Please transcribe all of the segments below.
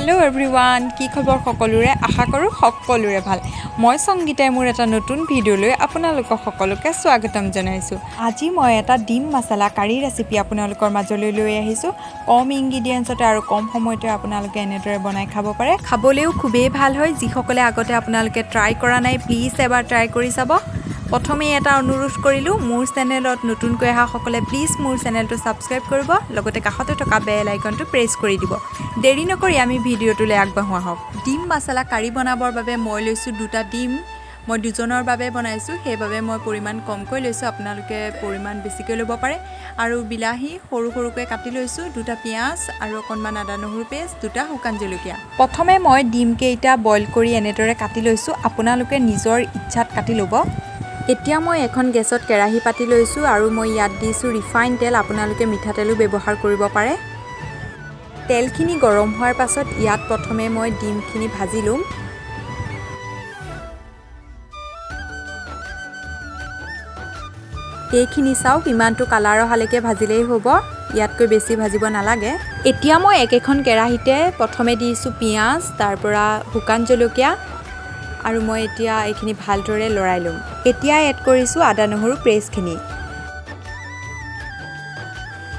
hello everyone কি খবৰ সকলোৰে আশা কৰো সকলোৰে ভাল মই সংগীতাই মোৰ এটা নতুন ভিডিঅলৈ আপোনালোকক সকলোকে স্বাগতম জনাইছো আজি মই এটা ডিম মছলা কাৰী ৰেচিপি আপোনালোকৰ মাজলৈ লৈ আহিছো কম ইনগ্ৰেডিয়েন্টছতে আৰু কম সময়তে আপোনালোকে এনেদৰে বনাই খাব পাৰে খাবলেও খুবেই ভাল হয় যি সকলে আগতে আপোনালোকে ট্ৰাই কৰা নাই প্লিজ এবাৰ ট্ৰাই কৰি চাব প্ৰথমে এটা অনুৰোধ কৰিলো মোৰ চেনেলত নতুনকৈ আহা সকলে প্লিজ মোৰ চেনেলটো সাবস্ক্ৰাইব কৰিব লগতে কাষতে থকা বেল আইকনটো প্ৰেছ কৰি দিব দেৰি নকৰি আমি ভিডিঅ'টোলৈ আগবাঢ়োৱা হওক ডিম মছলা কাৰী বনাবৰ বাবে মই লৈছো দুটা ডিম মই দুজনৰ বাবে বনাইছো সেইবাবে মই পৰিমাণ কমকৈ লৈছো আপোনালোকে পৰিমাণ বেছিকৈ ল'ব পাৰে আৰু বিলাহী সৰু সৰুকৈ কাটি লৈছো দুটা পিয়াজ আৰু অকণমান আদা নহৰু পেষ্ট দুটা শুকান জলকীয়া প্ৰথমে মই ডিম কেইটা বইল কৰি এনেদৰে কাটি লৈছো আপোনালোকে নিজৰ ইচ্ছাত কাটি ল'ব এতিয়া মই এখন গেছত কেৰাহী পাতি লৈছো আৰু মই ইয়াত দিছো ৰিফাইন তেল আপোনালোকে মিঠাতেলো ব্যৱহাৰ কৰিব পাৰে তেলখিনি গৰম হোৱাৰ পাছত ইয়াত প্ৰথমে মই ডিমখিনি ভাজি লম এইখিনি চাওক ইমানটো কালাৰ হালকে ভাজিলেই হ'ব ইয়াতকৈ বেছি ভাজিব নালাগে এতিয়া মই একেখন কেৰাহীতে প্ৰথমে দিছো পিয়াজ তাৰ পৰা শুকান জলকীয়া আৰু মই এতিয়া এইখিনি ভালদৰে লৰাই লম এতিয়া এড কৰিছো আদা নহৰু পেষ্টখিনি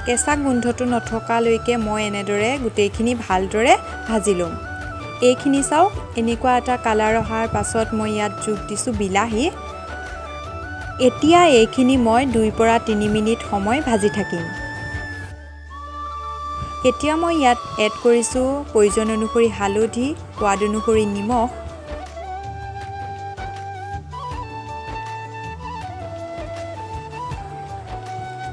কেঁচা গোন্ধটো নথকালৈকে মই এনেদৰে গোটেইখিনি ভালদৰে ভাজি লম এইখিনি চাওক এনেকুৱা এটা কালাৰ অহাৰ পাছত মই ইয়াত যোগ দিছো বিলাহী এতিয়া এইখিনি মই 2 পৰা 3 মিনিট সময় ভাজি থাকিম এতিয়া মই ইয়াত এড কৰিছো প্ৰয়োজন অনুসৰি হালধি সোৱাদ অনুসৰি নিমখ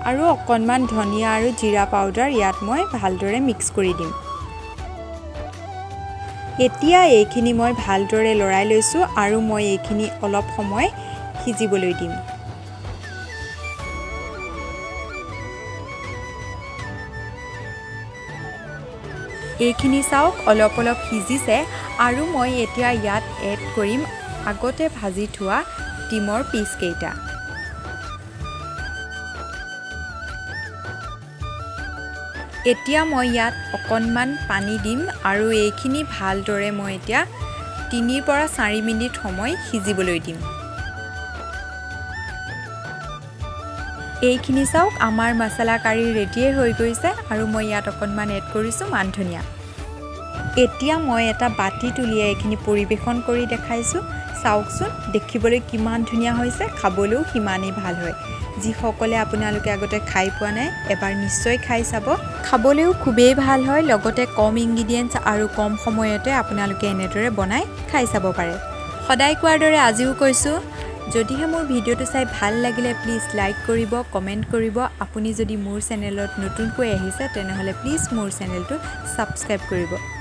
আৰু অকণমান ধনিয়া আৰু জিৰা পাউডাৰ ইয়াত মই ভালদৰে মিক্স কৰি দিম এতিয়া এইখিনি মই ভালদৰে লৰাই লৈছো আৰু মই এইখিনি অলপ সময় সিজিবলৈ দিম এইখিনি চাওক অলপ অলপ সিজিছে আৰু মই এতিয়া ইয়াত এড কৰিম আগতে ভাজি থোৱা ডিমৰ পিচ কেইটা এতিয়া মই ইয়াত অকণমান পানী দিম আৰু এইখিনি ভালদৰে মই এতিয়া 3 পৰা 4 মিনিট সময় সিজিবলৈ দিম এইখিনি চাওক আমাৰ মছলা কাৰী ৰেডি হৈ গৈছে আৰু মই ইয়াত অকণমান এড কৰিছো মান ধনিয়া এতিয়া মই এটা বাটি তুলিয়াই এইখিনি পৰিবেশন কৰি দেখাইছো চাওকচোন দেখিবলৈ কিমান ধুনীয়া হৈছে খাবলৈও কিমানেই ভাল হয় যি সকলে আপোনালোকে আগতে খাই পোৱা নাই এবাৰ নিশ্চয় খাই চাব খাবলৈও খুবেই ভাল হয় লগতে কম ইনগ্ৰেডিয়েন্টছ আৰু কম সময়তে আপোনালোকে এনেদৰে বনাই খাই চাব পাৰে সদায় কোৱাৰ দৰে আজিও কৈছো যদিহে মোৰ ভিডিঅ'টো চাই ভাল লাগিলে প্লিজ লাইক কৰিব কমেন্ট কৰিব আপুনি যদি মোৰ চেনেলত নতুনকৈ আহিছে তেনেহলে প্লিজ মোৰ চেনেলটো সাবস্ক্ৰাইব কৰিব